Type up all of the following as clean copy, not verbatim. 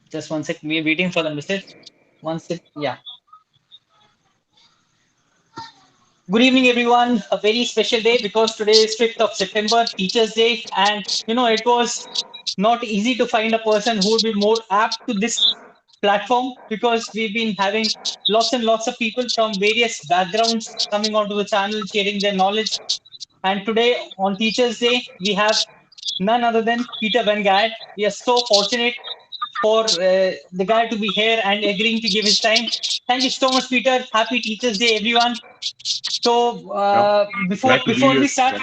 Just one sec. We're waiting for the message. One sec. Yeah. Good evening, everyone. A very special day because today is 5th of September, Teachers' Day. And, it was not easy to find a person who would be more apt to this platform because we've been having lots and lots of people from various backgrounds coming onto the channel, sharing their knowledge. And today, on Teachers' Day, we have none other than Peter Van Geit. We are so fortunate for the guy to be here and agreeing to give his time. Thank you so much, Peter. Happy Teachers' Day, everyone. So Yeah, before glad to be before we here. start,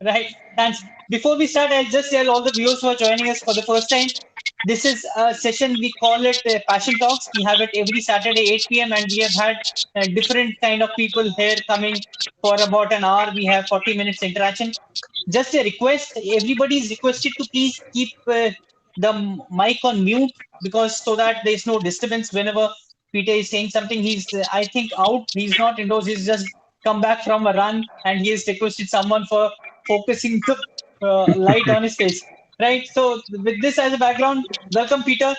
right? Thanks. Before we start, I'll just tell all the viewers who are joining us for the first time. This is a session we call it Passion Talks. We have it every Saturday 8 p.m. and we have had different kind of people here coming for about an hour. We have 40 minutes interaction. Just a request: everybody is requested to please keep the mic on mute because so that there is no disturbance whenever Peter is saying something. He's I think out. He's not indoors. He's just come back from a run and he has requested someone for focusing the light on his face. Right. So with this as a background, welcome Peter.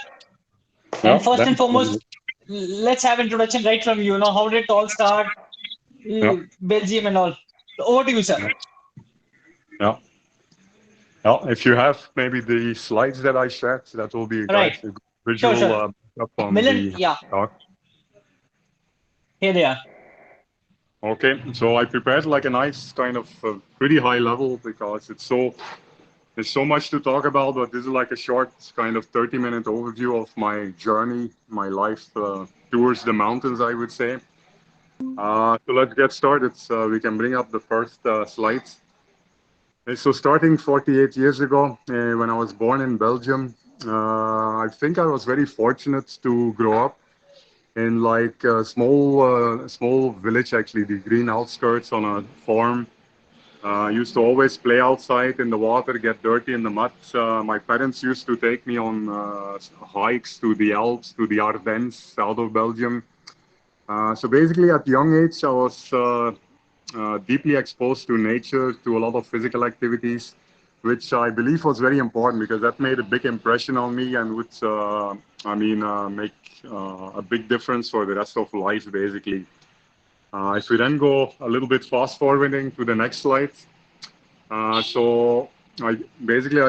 And Yeah, first and thanks. foremost, let's have introduction right from you. You know how did it all start? Yeah, Belgium and all. Over to you, sir. yeah, yeah. Yeah, if you have maybe the slides that I shared, that will be Right. a good Sure, visual sure. up on Milan, the yeah, talk. here they are. Okay, so I prepared like a nice kind of pretty high level because there's so much to talk about, but this is like a short kind of 30-minute overview of my journey, my life towards the mountains, I would say. So let's get started. So we can bring up the first slides. So starting 48 years ago, when I was born in Belgium, I think I was very fortunate to grow up in like a small village, actually, the green outskirts on a farm. I used to always play outside in the water, get dirty in the mud. My parents used to take me on hikes to the Alps, to the Ardennes, south of Belgium. So basically, at young age, I was deeply exposed to nature, to a lot of physical activities, which I believe was very important because that made a big impression on me and would, make a big difference for the rest of life, basically. If we then go a little bit fast forwarding to the next slide. So I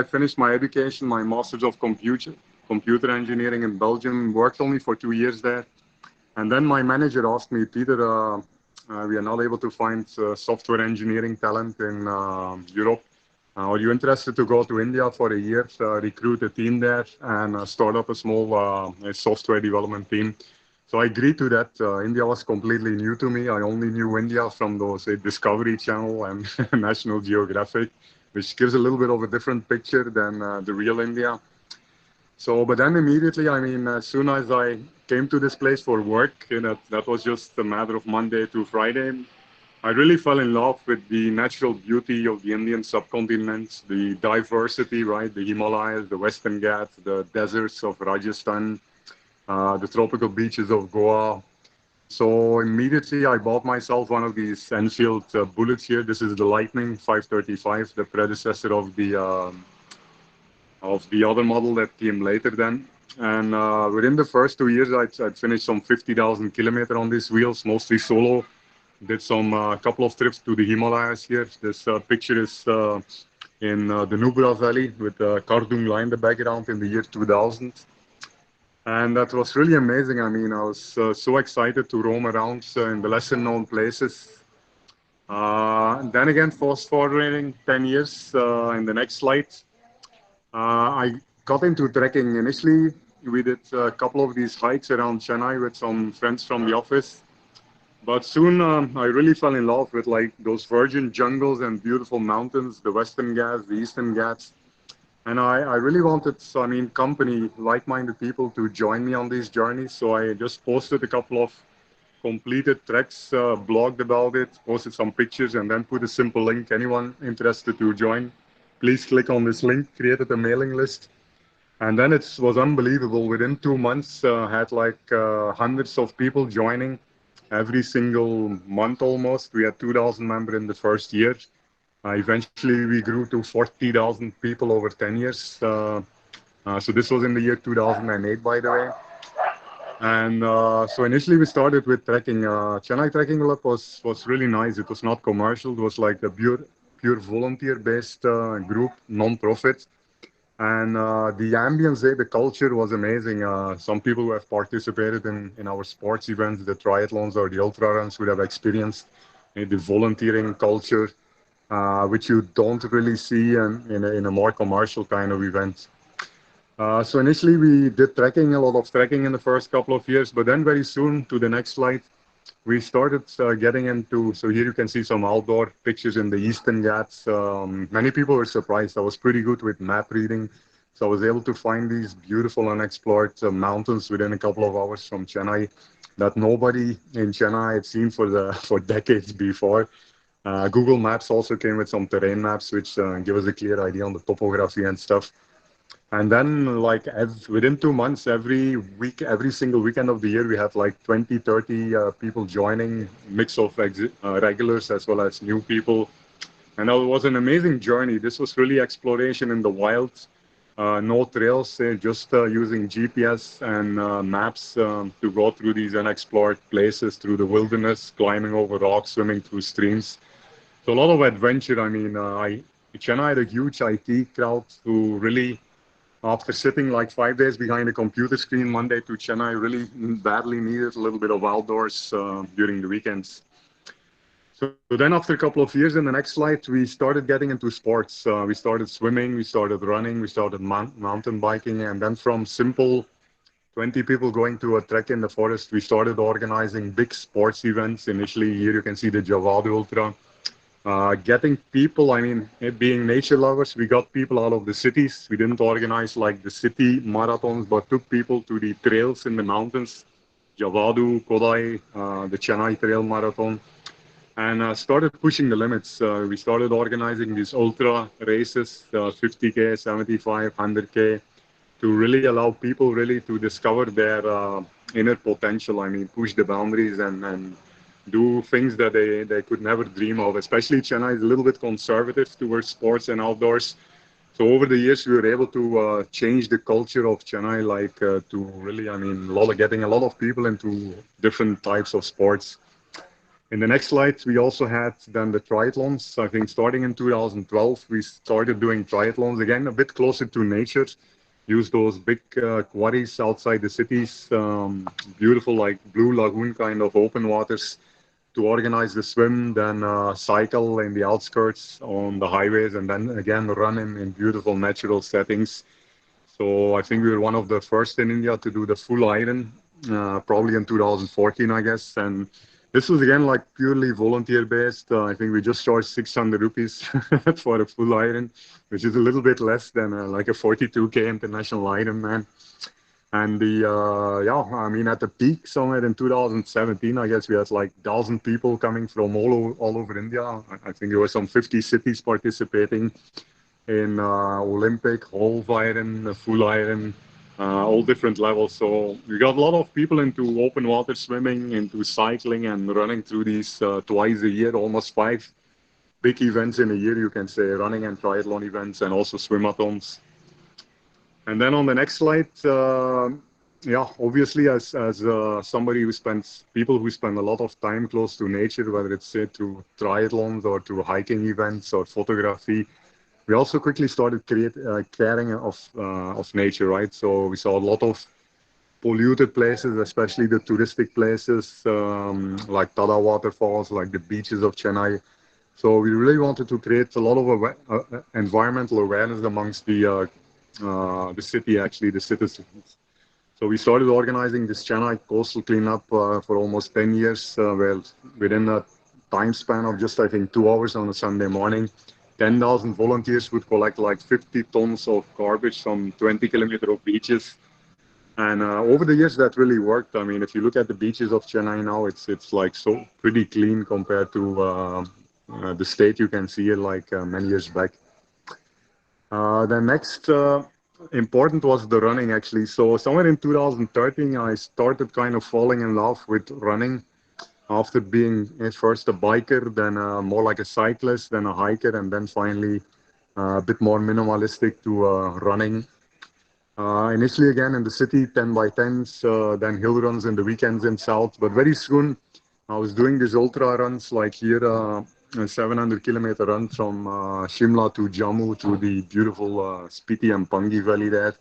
finished my education, my master's of computer engineering in Belgium, worked only for 2 years there. And then my manager asked me, Peter, we are not able to find software engineering talent in Europe. Are you interested to go to India for a year, recruit a team there, and start up a small software development team? So I agreed to that. India was completely new to me. I only knew India from those Discovery Channel and National Geographic, which gives a little bit of a different picture than the real India. So, but then immediately, as soon as I came to this place for work, that was just a matter of Monday to Friday. I really fell in love with the natural beauty of the Indian subcontinent, the diversity, right? The Himalayas, the Western Ghats, the deserts of Rajasthan, the tropical beaches of Goa. So immediately I bought myself one of these Enfield bullets here. This is the Lightning 535, the predecessor of the other model that came later then. And within the first 2 years, I'd finished some 50,000 kilometers on these wheels, mostly solo. Did some couple of trips to the Himalayas here. This picture is in the Nubra Valley with Kardung line in the background in the year 2000. And that was really amazing. I was so excited to roam around in the lesser known places. Then again, fast forwarding 10 years in the next slide. I got into trekking. Initially, we did a couple of these hikes around Chennai with some friends from the office. But soon I really fell in love with like those virgin jungles and beautiful mountains, the Western Ghats, the Eastern Ghats. And I really wanted, company, like-minded people to join me on these journeys. So I just posted a couple of completed treks, blogged about it, posted some pictures, and then put a simple link. Anyone interested to join, please click on this link, created a mailing list. And then it was unbelievable. Within 2 months, had like hundreds of people joining every single month almost. We had 2,000 members in the first year. Eventually, we grew to 40,000 people over 10 years. So this was in the year 2008, by the way. And so initially we started with trekking. Chennai Trekking Club was really nice. It was not commercial. It was like a pure volunteer-based group, non-profit. And the ambience there, the culture was amazing. Some people who have participated in our sports events, the triathlons or the ultra runs, would have experienced the volunteering culture, which you don't really see in a more commercial kind of event. So initially we did trekking, a lot of trekking in the first couple of years, but then very soon, to the next slide, we started getting into, so here you can see some outdoor pictures in the Eastern Ghats. Many people were surprised. I was pretty good with map reading. So I was able to find these beautiful unexplored mountains within a couple of hours from Chennai that nobody in Chennai had seen for decades before. Google Maps also came with some terrain maps, which give us a clear idea on the topography and stuff. And then, like, within 2 months, every week, every single weekend of the year, we had like 20, 30 people joining, mix of regulars as well as new people. And it was an amazing journey. This was really exploration in the wild, no trails, just using GPS and maps to go through these unexplored places, through the wilderness, climbing over rocks, swimming through streams. So a lot of adventure. I mean, Chennai had a huge IT crowd who really, after sitting like 5 days behind a computer screen Monday to Chennai, really badly needed a little bit of outdoors during the weekends. So then after a couple of years, in the next slide, we started getting into sports. We started swimming, we started running, we started mountain biking, and then from simple 20 people going to a trek in the forest, we started organizing big sports events. Initially, here you can see the Javadu Ultra, getting people, I mean, being nature lovers, we got people out of the cities. We didn't organize like the city marathons, but took people to the trails in the mountains, Javadu, Kodai, the Chennai Trail Marathon, and started pushing the limits. We started organizing these ultra races, 50K, 75, 100K, to really allow people really to discover their inner potential. I mean, push the boundaries and do things that they could never dream of. Especially Chennai is a little bit conservative towards sports and outdoors. So over the years, we were able to change the culture of Chennai, like to really, I mean, getting a lot of people into different types of sports. In the next slide, we also had then the triathlons. I think starting in 2012, we started doing triathlons again, a bit closer to nature. Use those big quarries outside the cities, beautiful like blue lagoon kind of open waters to organize the swim, then cycle in the outskirts on the highways, and then again run in beautiful natural settings. So I think we were one of the first in India to do the full iron, probably in 2014, I guess. And this was again like purely volunteer based. I think we just charged 600 rupees for a full iron, which is a little bit less than like a 42K international Ironman. And yeah, I mean, at the peak somewhere in 2017, I guess we had like 1,000 people coming from all over India. I think there were some 50 cities participating in Olympic, half iron, full iron, all different levels. So we got a lot of people into open water swimming, into cycling and running through these twice a year, almost 5 big events in a year, you can say, running and triathlon events and also swimathons. And then on the next slide, yeah, obviously as somebody who spends, people who spend a lot of time close to nature, whether it's through triathlons or through hiking events or photography, we also quickly started caring of nature, right? So we saw a lot of polluted places, especially the touristic places like Tada waterfalls, like the beaches of Chennai. So we really wanted to create a lot of environmental awareness amongst the city, actually, the citizens. So we started organizing this Chennai coastal cleanup for almost 10 years, where within a time span of just, I think, 2 hours on a Sunday morning, 10,000 volunteers would collect like 50 tons of garbage from 20 kilometers of beaches. And over the years, that really worked. I mean, if you look at the beaches of Chennai now, it's like so pretty clean compared to the state you can see it like many years back. The next important was the running, actually. So somewhere in 2013, I started kind of falling in love with running after being at first a biker, then more like a cyclist, then a hiker, and then finally a bit more minimalistic to running. Initially, again, in the city, 10 by 10s, then hill runs in the weekends in south. But very soon, I was doing these ultra runs like here, a 700-kilometer run from Shimla to Jammu to the beautiful Spiti and Pangi Valley there.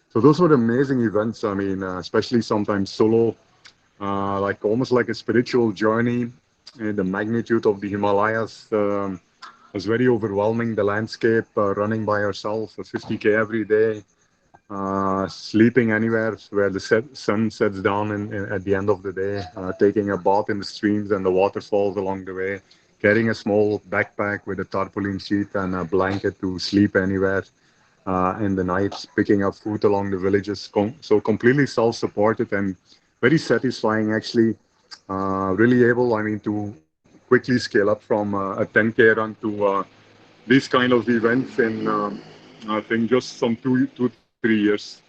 So those were amazing events. I mean, especially sometimes solo, like almost like a spiritual journey. And the magnitude of the Himalayas was very overwhelming. The landscape, running by yourself, 50K every day, sleeping anywhere where the sun sets down at the end of the day, taking a bath in the streams and the waterfalls along the way, carrying a small backpack with a tarpaulin sheet and a blanket to sleep anywhere in the night, picking up food along the villages. So completely self-supported and very satisfying, actually. Really able, I mean, to quickly scale up from a 10K run to these kind of events in, I think, just some 2, 3 years.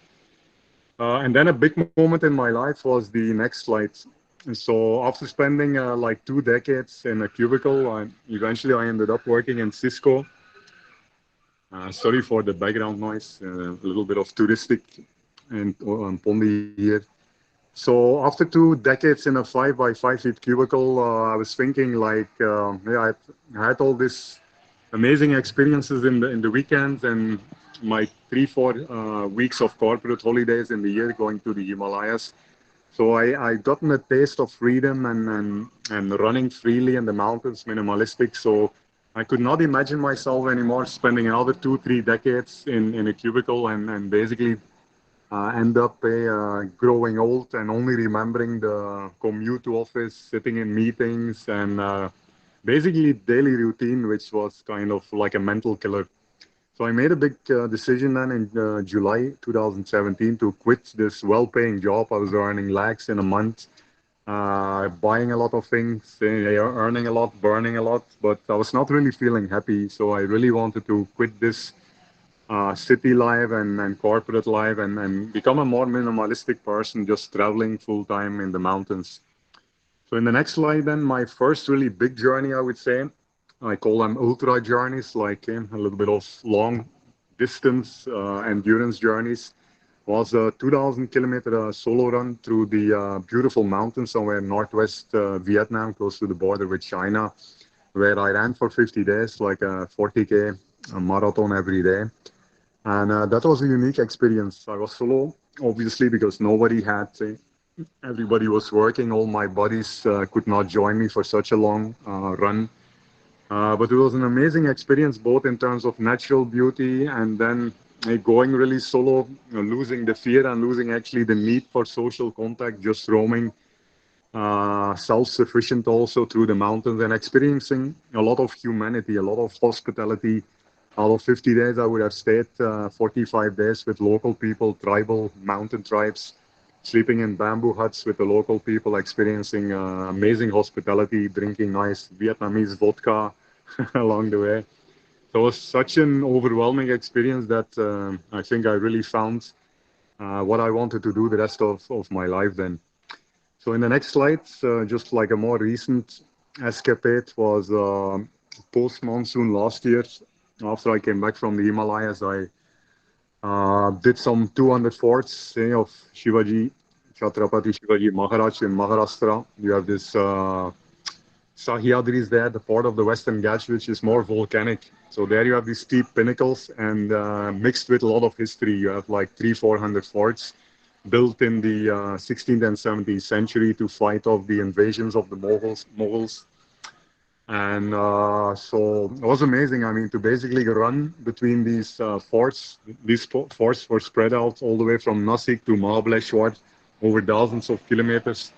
And then a big moment in my life was the next slide. And so after spending like 2 decades in a cubicle, eventually I ended up working in Cisco. Sorry for the background noise, a little bit of touristic and Pondi here. So after 2 decades in a 5 by 5 feet cubicle, I was thinking like, yeah, I had all this amazing experiences in the weekends and my 3, 4 weeks of corporate holidays in the year going to the Himalayas. So I gotten a taste of freedom and running freely in the mountains, minimalistic. So I could not imagine myself anymore spending another 2, 3 decades in a cubicle and basically end up growing old and only remembering the commute to office, sitting in meetings, and basically daily routine, which was kind of like a mental killer. So I made a big decision then in July 2017 to quit this well-paying job. I was earning lakhs in a month, buying a lot of things, earning a lot, burning a lot, but I was not really feeling happy. So I really wanted to quit this city life and corporate life and become a more minimalistic person, just traveling full time in the mountains. So in the next slide, then my first really big journey, I would say, I call them ultra journeys, like a little bit of long distance endurance journeys, was a 2,000-kilometer solo run through the beautiful mountains somewhere in northwest Vietnam, close to the border with China, where I ran for 50 days, like a 40K marathon every day. And that was a unique experience. I was solo, obviously, because nobody had, everybody was working. All my buddies could not join me for such a long run. But it was an amazing experience, both in terms of natural beauty and then going really solo, losing the fear and losing actually the need for social contact, just roaming, self-sufficient also through the mountains and experiencing a lot of humanity, a lot of hospitality. Out of 50 days, I would have stayed 45 days with local people, tribal mountain tribes, sleeping in bamboo huts with the local people, experiencing amazing hospitality, drinking nice Vietnamese vodka along the way. So it was such an overwhelming experience that I think I really found what I wanted to do the rest of my life then. So in the next slide, just like a more recent escapade was post-monsoon last year. After I came back from the Himalayas, I did some 200 forts of Shivaji, Chhatrapati Shivaji Maharaj in Maharashtra. You have this Sahyadris there, the part of the Western Ghats, which is more volcanic. So there you have these steep pinnacles and mixed with a lot of history. You have like 300, 400 forts built in the 16th and 17th century to fight off the invasions of the Mughals. And so it was amazing. I mean, to basically run between these forts. These forts were spread out all the way from Nasik to Mahabaleshwar over thousands of kilometers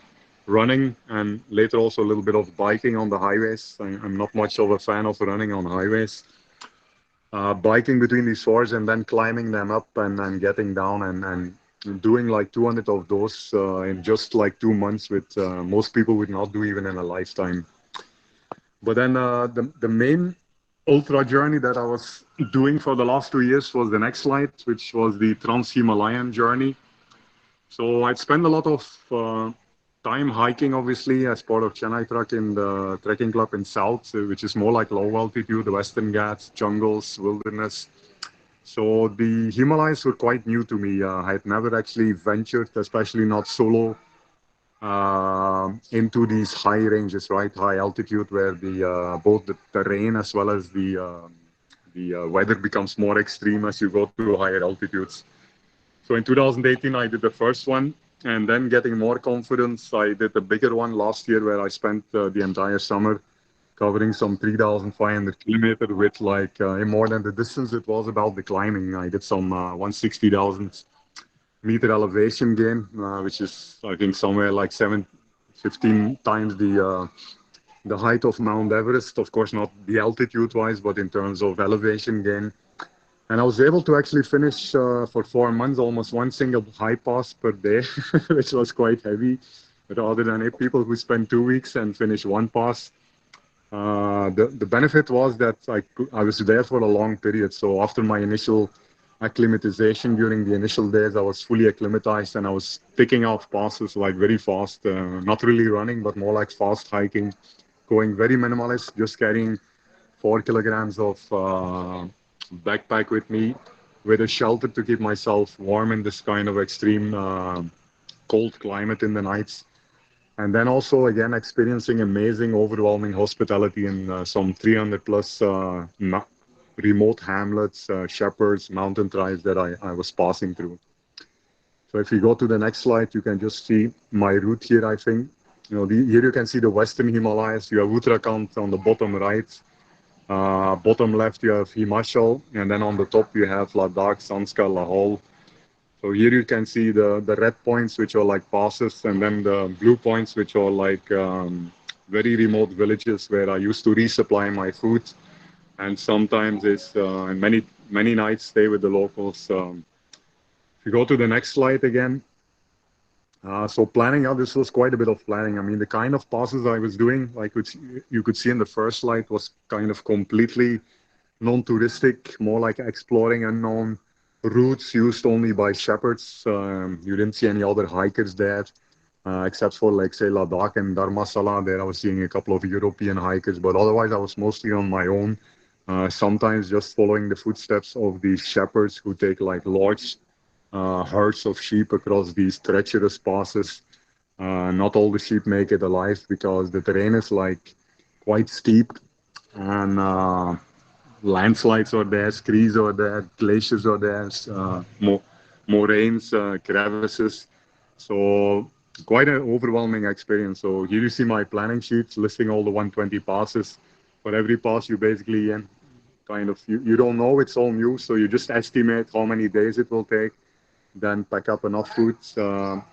running and later also a little bit of biking on the highways. I'm not much of a fan of running on highways. Biking between these forts and then climbing them up and getting down and doing like 200 of those in just like 2 months, which most people would not do even in a lifetime. But then the main ultra journey that I was doing for the last 2 years was the next slide, which was the Trans-Himalayan Journey. So I'd spend a lot of time hiking, obviously, as part of Chennai Trekking Club in South, which is more like low altitude, the Western Ghats, jungles, wilderness. So the Himalayas were quite new to me. I had never actually ventured, especially not solo, into these high ranges, right? High altitude, where the both the terrain as well as the weather becomes more extreme as you go to higher altitudes. So in 2018, I did the first one, and then getting more confidence, I did a bigger one last year, where I spent the entire summer covering some 3,500 kilometers with like more than the distance it was about the climbing. I did some 160,000 meter elevation gain, which is I think somewhere like 15 times the height of Mount Everest. Of course, not the altitude wise, but in terms of elevation gain. And I was able to actually finish for 4 months almost one single high pass per day, which was quite heavy. But other than it, people who spend 2 weeks and finish one pass, the benefit was that I was there for a long period. So after my initial acclimatization during the initial days, I was fully acclimatized and I was picking off passes like very fast, not really running, but more like fast hiking, going very minimalist, just carrying 4 kilograms of backpack with me with a shelter to keep myself warm in this kind of extreme cold climate in the nights. And then also again experiencing amazing, overwhelming hospitality in some 300 plus remote hamlets, shepherds, mountain tribes that I was passing through. So if you go to the next slide, you can just see my route here. I think here you can see the Western Himalayas. You have Uttarakhand on the bottom right. Bottom left, you have Himachal, and then on the top you have Ladakh, Sanskar, Lahore. So here you can see the red points, which are like passes, and then the blue points, which are like very remote villages where I used to resupply my food, and sometimes it's and many nights stay with the locals. If you go to the next slide again, so planning out, this was quite a bit of planning. I mean, the kind of passes I was doing, like which you could see in the first slide, was kind of completely non-touristic, more like exploring unknown routes used only by shepherds. You didn't see any other hikers there, except for like say Ladakh and Dharmasala. There I was seeing a couple of European hikers, but otherwise I was mostly on my own. Sometimes just following the footsteps of these shepherds who take like large herds of sheep across these treacherous passes. Not all the sheep make it alive because the terrain is like quite steep and landslides are there, screes are there, glaciers are there, moraines, crevices. So quite an overwhelming experience. So here you see my planning sheets listing all the 120 passes. For every pass, you basically kind of you don't know, it's all new, so you just estimate how many days it will take, then pack up enough food to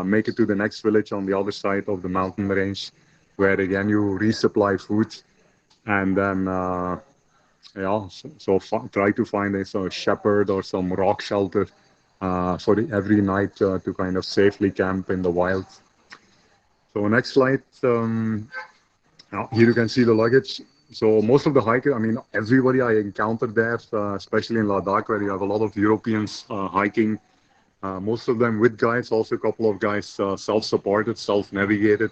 make it to the next village on the other side of the mountain range, where again you resupply food, and then yeah, try to find a sort of shepherd or some rock shelter for every night to kind of safely camp in the wild. So next slide. Here you can see the luggage. So most of the hikers, I mean, everybody I encountered there, especially in Ladakh, where you have a lot of Europeans hiking, most of them with guides, also a couple of guys self-supported, self-navigated.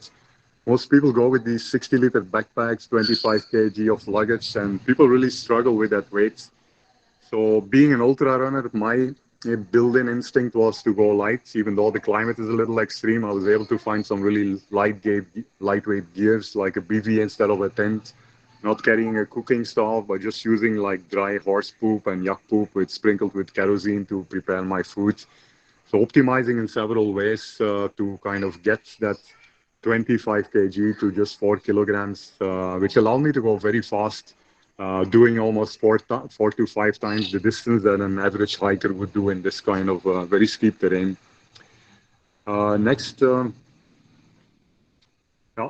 Most people go with these 60-liter backpacks, 25 kg of luggage, and people really struggle with that weight. So being an ultra runner, my built-in instinct was to go light. Even though the climate is a little extreme, I was able to find some really lightweight gears, like a bivy instead of a tent. Not carrying a cooking stove, but just using like dry horse poop and yak poop sprinkled with kerosene to prepare my food. So optimizing in several ways to kind of get that 25 kg to just 4 kilograms, which allowed me to go very fast, doing almost 4 to 5 times the distance that an average hiker would do in this kind of very steep terrain. Next,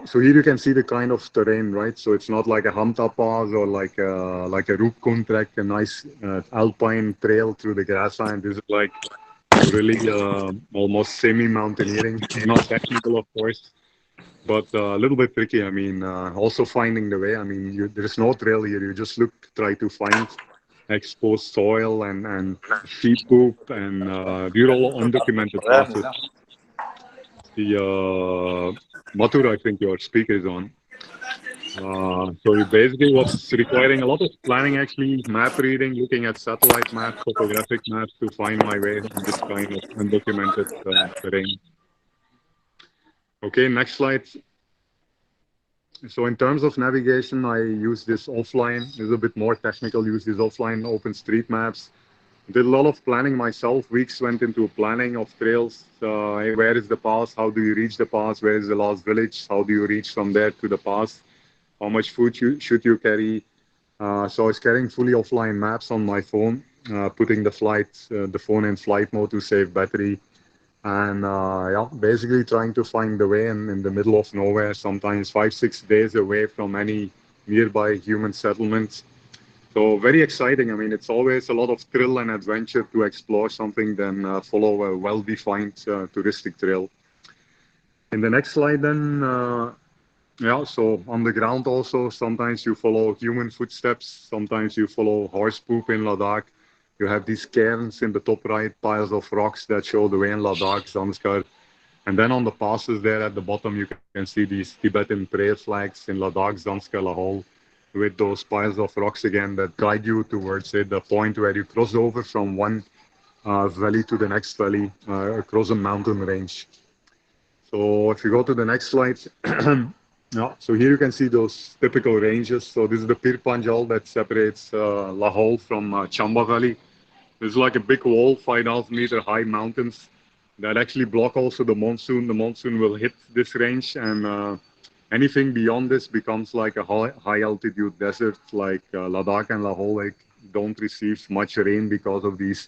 so here you can see the kind of terrain, right? So it's not like a Hamta Pass or like a Rupkund trek, a nice alpine trail through the grassland. This is like really almost semi-mountaineering, not technical, of course, but a little bit tricky. I mean, also finding the way. I mean, there is no trail here. You just try to find exposed soil and sheep poop, and these are all undocumented passes. The Mathur, I think your speaker is on. So it basically was requiring a lot of planning, actually, map reading, looking at satellite maps, topographic maps to find my way in this kind of undocumented terrain. Okay, next slide. So in terms of navigation, I use this offline. It's a bit more technical. Use this offline OpenStreetMaps. Did a lot of planning myself. Weeks went into planning of trails. Where is the pass? How do you reach the pass? Where is the last village? How do you reach from there to the pass? How much food should you carry? So I was carrying fully offline maps on my phone, putting the phone in flight mode to save battery, and yeah, basically trying to find the way in the middle of nowhere, sometimes 5, 6 days away from any nearby human settlements. So very exciting. I mean, it's always a lot of thrill and adventure to explore something than follow a well-defined touristic trail. In the next slide, then, yeah, so on the ground also, sometimes you follow human footsteps, sometimes you follow horse poop in Ladakh. You have these cairns in the top right, piles of rocks that show the way in Ladakh, Zanskar. And then on the passes there at the bottom, you can see these Tibetan prayer flags in Ladakh, Zanskar, Lahore, with those piles of rocks again that guide you towards it, the point where you cross over from one valley to the next valley across a mountain range. So if you go to the next slide, yeah, so here you can see those typical ranges. So this is the Pir Panjal that separates Lahore from Chamba Valley. There's like a big wall, 5,500-meter high mountains that actually block also the monsoon. The monsoon will hit this range, and anything beyond this becomes like a high altitude desert, like Ladakh and Lahore like, don't receive much rain because of these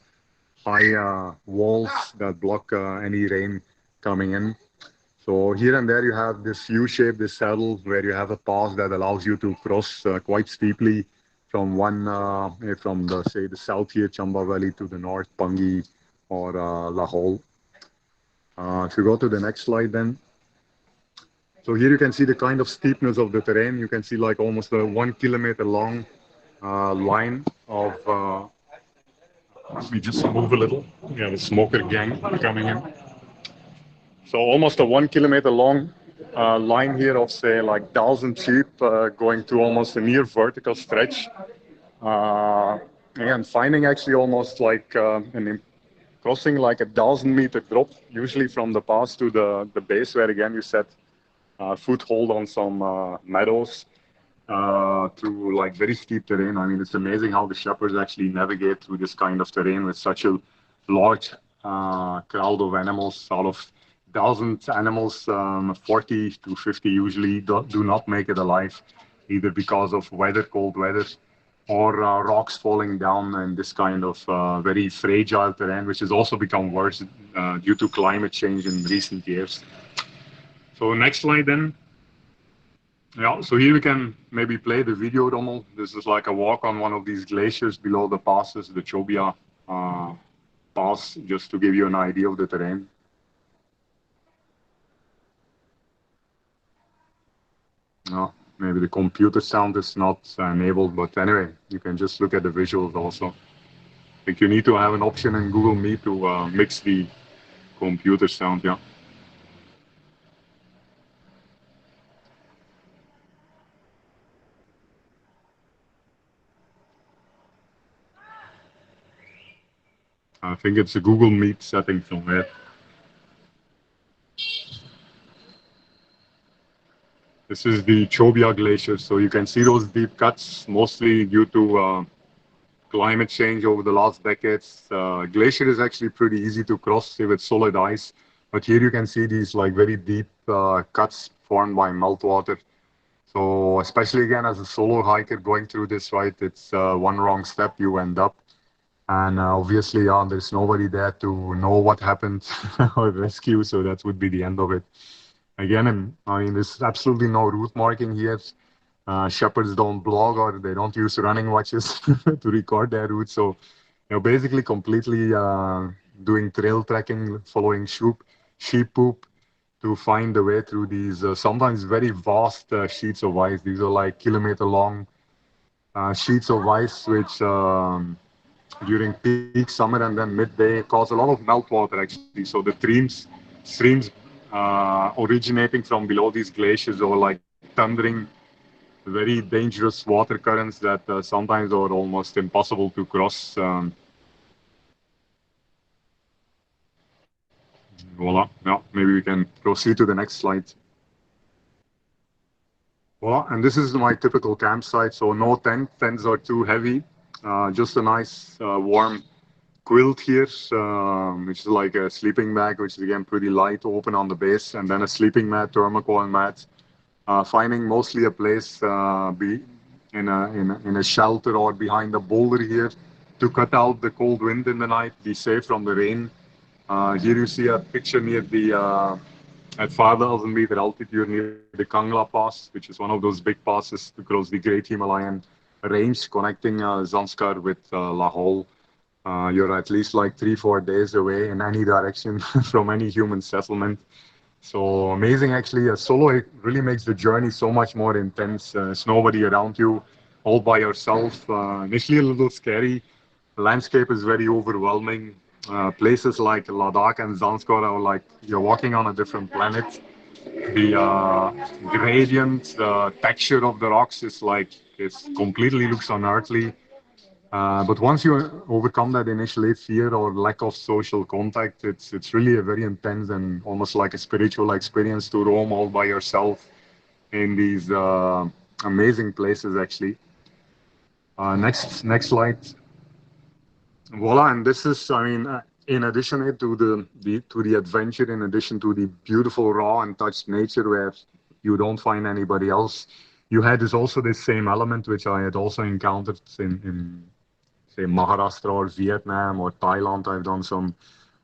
high walls that block any rain coming in. So here and there you have this U-shape, this saddle, where you have a pass that allows you to cross quite steeply from from the say the south here, Chamba Valley, to the north, Pangi or Lahore. If you go to the next slide, then. So here you can see the kind of steepness of the terrain. You can see like almost a 1 kilometer long line of. Let me just move a little. Yeah, the smoker gang coming in. So almost a 1 kilometer long line here of say like 1,000 sheep going to almost a near vertical stretch. Uh, and finding actually almost like crossing like 1,000-meter drop, usually from the pass to the base where again you set foothold on some meadows through like very steep terrain. I mean, it's amazing how the shepherds actually navigate through this kind of terrain with such a large crowd of animals. Out of 1,000 animals, 40 to 50 usually do not make it alive, either because of weather, cold weather, or rocks falling down in this kind of very fragile terrain, which has also become worse due to climate change in recent years. So next slide then. Yeah, so here we can maybe play the video, Rommel. This is like a walk on one of these glaciers below the passes, the Chobia pass, just to give you an idea of the terrain. No, maybe the computer sound is not enabled, but anyway, you can just look at the visuals also. I think you need to have an option in Google Meet to mix the computer sound, yeah. I think it's a Google Meet setting somewhere. This is the Chobia Glacier, so you can see those deep cuts, mostly due to climate change over the last decades. Glacier is actually pretty easy to cross with solid ice, but here you can see these like very deep cuts formed by meltwater. So especially again as a solo hiker going through this, right, it's one wrong step, you end up. And obviously, there's nobody there to know what happened or rescue, so that would be the end of it. Again, I mean, there's absolutely no route marking here. Shepherds don't blog or they don't use running watches to record their route. So, basically completely doing trail trekking, following sheep poop to find the way through these sometimes very vast sheets of ice. These are like kilometer long sheets of ice, which during peak summer and then midday cause a lot of meltwater actually. So the streams originating from below these glaciers or like thundering very dangerous water currents that sometimes are almost impossible to cross. Voila. Yeah, maybe we can proceed to the next slide. Voila. And this is my typical campsite. So no tent. Tents are too heavy. Just a nice warm quilt here, which is like a sleeping bag, which is again pretty light, open on the base, and then a sleeping mat, thermocol mat. Finding mostly a place be in a shelter or behind a boulder here to cut out the cold wind in the night, be safe from the rain. Here you see a picture near the at 5,000 meter altitude near the Kangla Pass, which is one of those big passes across the Great Himalayan range connecting Zanskar with Lahore. You're at least like 3-4 days away in any direction from any human settlement. So amazing, actually. A solo, it really makes the journey so much more intense. There's nobody around you, all by yourself. Initially a little scary. The landscape is very overwhelming. Places like Ladakh and Zanskar are like you're walking on a different planet. The gradient, the texture of the rocks is like it completely looks unearthly. But once you overcome that initial fear or lack of social contact, it's really a very intense and almost like a spiritual experience to roam all by yourself in these amazing places. Actually, next slide. Voila, and this is, I mean, in addition to the adventure, in addition to the beautiful raw and touched nature where you don't find anybody else, you had is also this same element which I had also encountered in say Maharashtra or Vietnam or Thailand. I've done some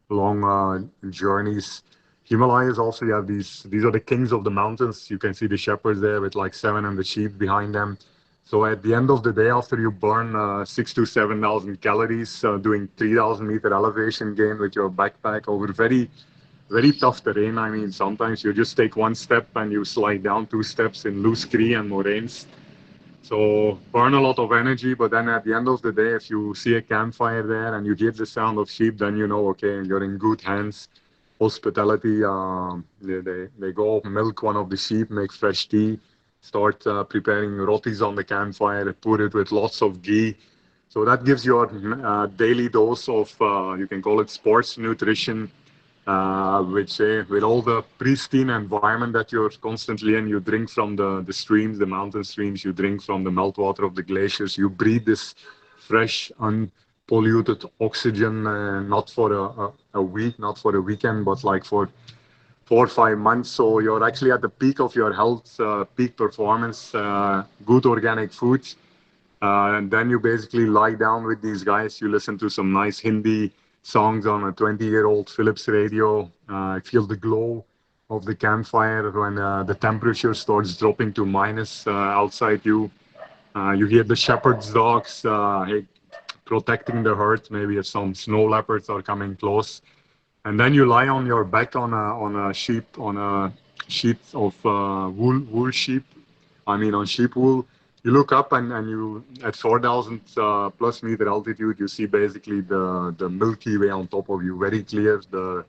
long journeys. Himalayas also, you have these are the kings of the mountains. You can see the shepherds there with like 700 sheep behind them. So at the end of the day, after you burn 6 to 7,000 calories doing 3,000 meter elevation gain with your backpack over very tough terrain. I mean, sometimes you just take one step and you slide down 2 steps in loose scree and moraines. So burn a lot of energy, but then at the end of the day, if you see a campfire there and you hear the sound of sheep, then you know, okay, you're in good hands. Hospitality, they go milk one of the sheep, make fresh tea, start preparing rotis on the campfire, put it with lots of ghee. So that gives you a daily dose of, you can call it sports nutrition, which with all the pristine environment that you're constantly in, you drink from the streams, the mountain streams, you drink from the meltwater of the glaciers, you breathe this fresh, unpolluted oxygen, not for a week, not for a weekend, but like for 4 or 5 months. So you're actually at the peak of your health, peak performance, good organic food. And then you basically lie down with these guys. You listen to some nice Hindi songs on a 20-year-old Philips radio. Feel the glow of the campfire when the temperature starts dropping to minus outside you. You hear the shepherd's dogs protecting the herd. Maybe if some snow leopards are coming close. And then you lie on your back on a sheet of wool sheep. I mean, on sheep wool. You look up and you at 4,000 plus meter altitude, you see basically the Milky Way on top of you, very clear. The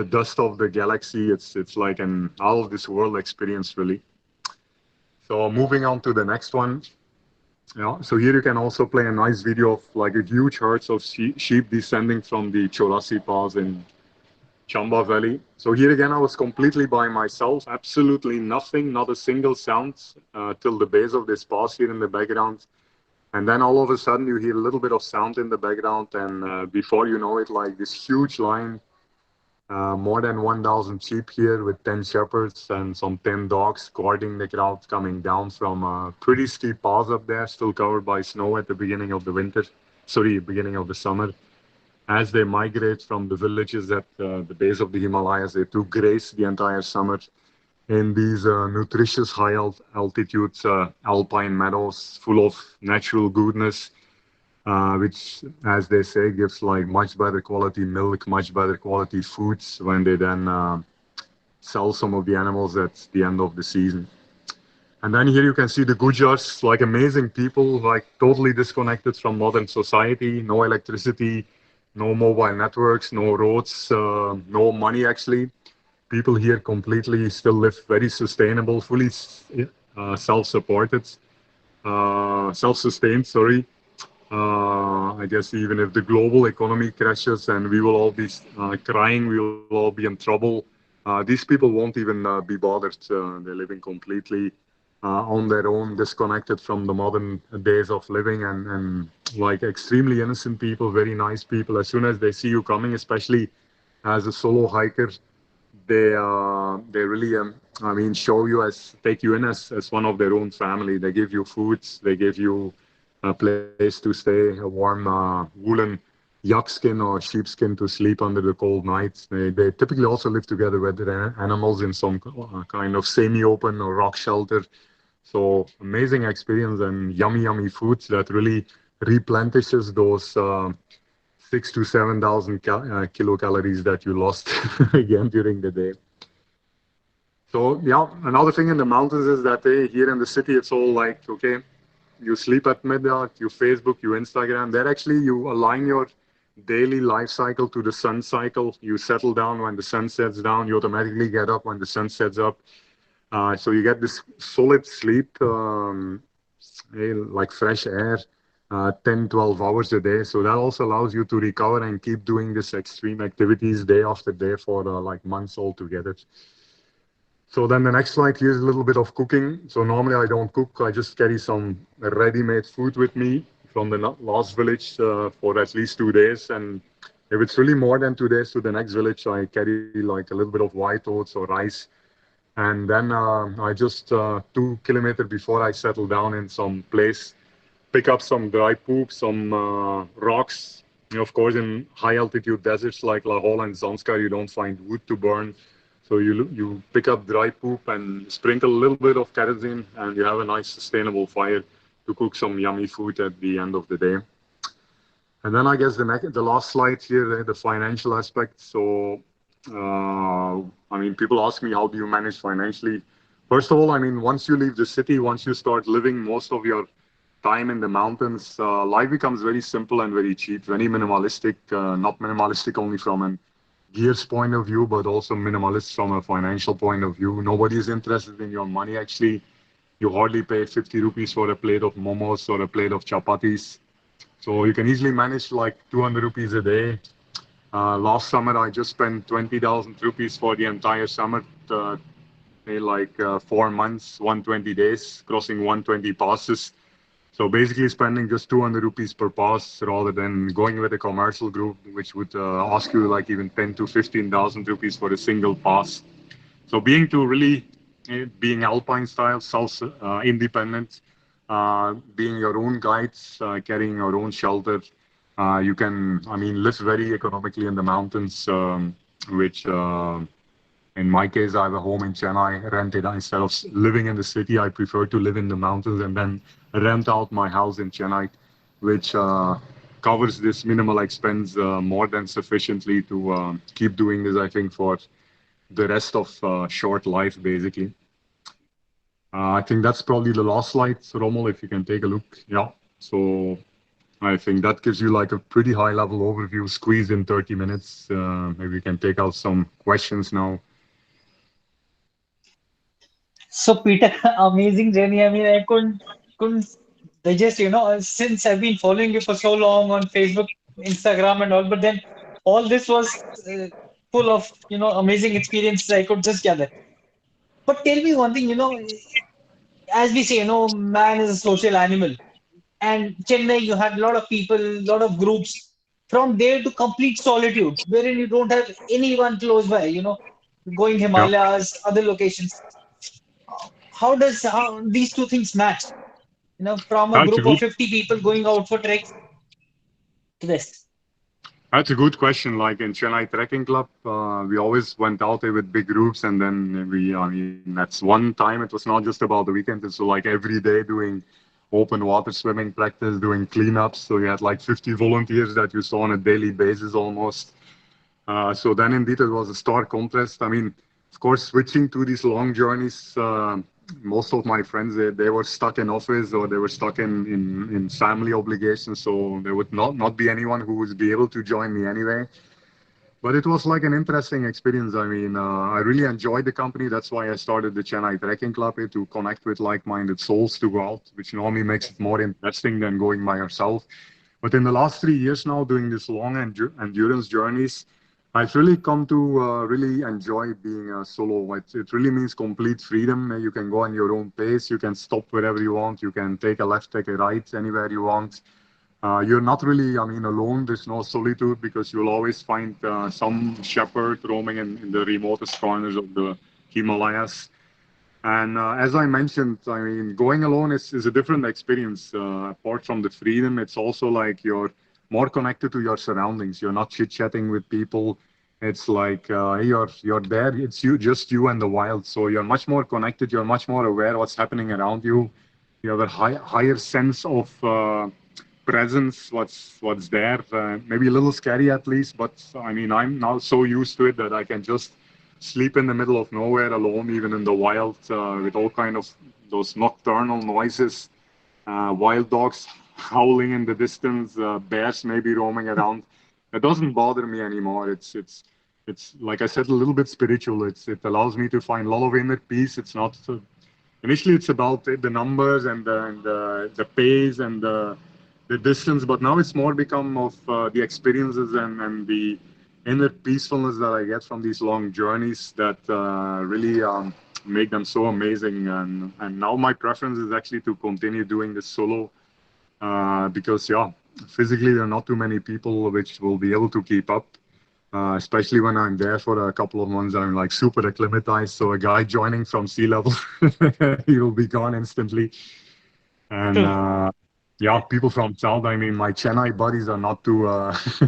dust of the galaxy. It's like an out of this world experience, really. So moving on to the next one. Yeah, so here you can also play a nice video of like a huge herds of sheep descending from the Chorasi Pass in Chamba Valley. So here again, I was completely by myself, absolutely nothing, not a single sound till the base of this pass here in the background. And then all of a sudden you hear a little bit of sound in the background, and before you know it, like this huge line, more than 1,000 sheep here with 10 shepherds and some 10 dogs guarding the crowd coming down from a pretty steep pass up there, still covered by snow at the beginning of the winter, sorry, beginning of the summer. As they migrate from the villages at the base of the Himalayas, they do graze the entire summer in these nutritious high altitude alpine meadows full of natural goodness, which, as they say, gives like much better quality milk, much better quality foods when they then sell some of the animals at the end of the season. And then here you can see the Gujars, like amazing people, like totally disconnected from modern society, no electricity, no mobile networks, no roads, no money actually. People here completely still live very sustainable, fully self-supported, self-sustained, sorry. I guess even if the global economy crashes and we will all be crying, we will all be in trouble. These people won't even be bothered. They're living completely on their own, disconnected from the modern days of living, and like extremely innocent people, very nice people. As soon as they see you coming, especially as a solo hiker, they really I mean show you as take you in as one of their own family. They give you foods, they give you a place to stay, a warm woolen yak skin or sheepskin to sleep under the cold nights. They typically also live together with their animals in some kind of semi-open or rock shelter. So amazing experience and yummy, yummy foods that really replenishes those 6 to 7,000 kilocalories that you lost again during the day. So yeah, another thing in the mountains is that here in the city, it's all like, okay, you sleep at midnight, you Facebook, you Instagram. There actually you align your daily life cycle to the sun cycle. You settle down when the sun sets down. You automatically get up when the sun sets up. So you get this solid sleep, like fresh air, 10, 12 hours a day. So that also allows you to recover and keep doing this extreme activities day after day for like months altogether. So then the next slide, here's a little bit of cooking. So normally I don't cook. I just carry some ready-made food with me from the last village for at least 2 days. And if it's really more than 2 days to the next village, I carry like a little bit of white oats or rice. And then I just 2 kilometers before I settle down in some place, pick up some dry poop, some rocks. Of course, in high altitude deserts like Lahore and Zanskar, you don't find wood to burn. So you pick up dry poop and sprinkle a little bit of kerosene, and you have a nice sustainable fire to cook some yummy food at the end of the day. And then I guess the last slide here, the financial aspect. So, I mean, people ask me, how do you manage financially? First of all, I mean, once you leave the city, once you start living most of your time in the mountains, life becomes very simple and very cheap, very minimalistic, not minimalistic only from an gears point of view, but also minimalist from a financial point of view. Nobody is interested in your money, actually. You hardly pay 50 rupees for a plate of momos or a plate of chapatis. So you can easily manage like 200 rupees a day. Last summer, I just spent 20,000 rupees for the entire summer, like 4 months, 120 days, crossing 120 passes. So basically spending just 200 rupees per pass rather than going with a commercial group, which would ask you like even 10 to 15,000 rupees for a single pass. So being alpine style, self-independent, being your own guides, carrying your own shelter, you can, I mean, live very economically in the mountains, which in my case, I have a home in Chennai, rented. Instead of living in the city, I prefer to live in the mountains and then rent out my house in Chennai, which covers this minimal expense more than sufficiently to keep doing this, I think, for the rest of short life, basically. I think that's probably the last slide. So, Rommel, if you can take a look. Yeah. So I think that gives you like a pretty high level overview, squeezed in 30 minutes. Maybe we can take out some questions now. So Peter, amazing journey. I mean, I couldn't digest, since I've been following you for so long on Facebook, Instagram, and all, but then all this was full of, amazing experiences I could just gather. But tell me one thing, as we say, man is a social animal. And Chennai, you had a lot of people, a lot of groups. From there to complete solitude, wherein you don't have anyone close by, going Yeah. Himalayas, other locations. How these two things match? From a That's a group of good 50 people going out for treks to this. That's a good question. Like in Chennai Trekking Club, we always went out there with big groups, and then I mean, that's one time. It was not just about the weekend. It's like every day doing open water swimming practice, doing cleanups. So you had like 50 volunteers that you saw on a daily basis almost. So then indeed it was a stark contrast. I mean, of course, switching to these long journeys, most of my friends, they were stuck in office or they were stuck in family obligations. So there would not be anyone who would be able to join me anyway. But it was like an interesting experience. I mean, I really enjoyed the company. That's why I started the Chennai Trekking Club here, to connect with like-minded souls to go out, which normally makes it more interesting than going by yourself. But in the last 3 years now, doing this long endurance journeys, I've really come to really enjoy being a solo. It really means complete freedom. You can go on your own pace. You can stop wherever you want. You can take a left, take a right, anywhere you want. You're not really, I mean, alone. There's no solitude because you'll always find some shepherd roaming in the remotest corners of the Himalayas. And as I mentioned, I mean, going alone is a different experience. Apart from the freedom, it's also like you're more connected to your surroundings. You're not chit-chatting with people. It's like hey, you're there. It's just you and the wild. So you're much more connected. You're much more aware of what's happening around you. You have a higher sense of presence. What's there? Maybe a little scary at least, but I mean, I'm now so used to it that I can just sleep in the middle of nowhere alone, even in the wild, with all kind of those nocturnal noises, wild dogs howling in the distance, bears maybe roaming around. It doesn't bother me anymore. It's like I said, a little bit spiritual. It allows me to find a lot of inner peace. It's not initially it's about the numbers and the pace and the distance, but now it's more become of the experiences and the inner peacefulness that I get from these long journeys that really make them so amazing. And now my preference is actually to continue doing this solo because, yeah, physically there are not too many people which will be able to keep up. Especially when I'm there for a couple of months, I'm like super acclimatized. So a guy joining from sea level, he will be gone instantly. And True. yeah, people from south. I mean, my Chennai buddies are not too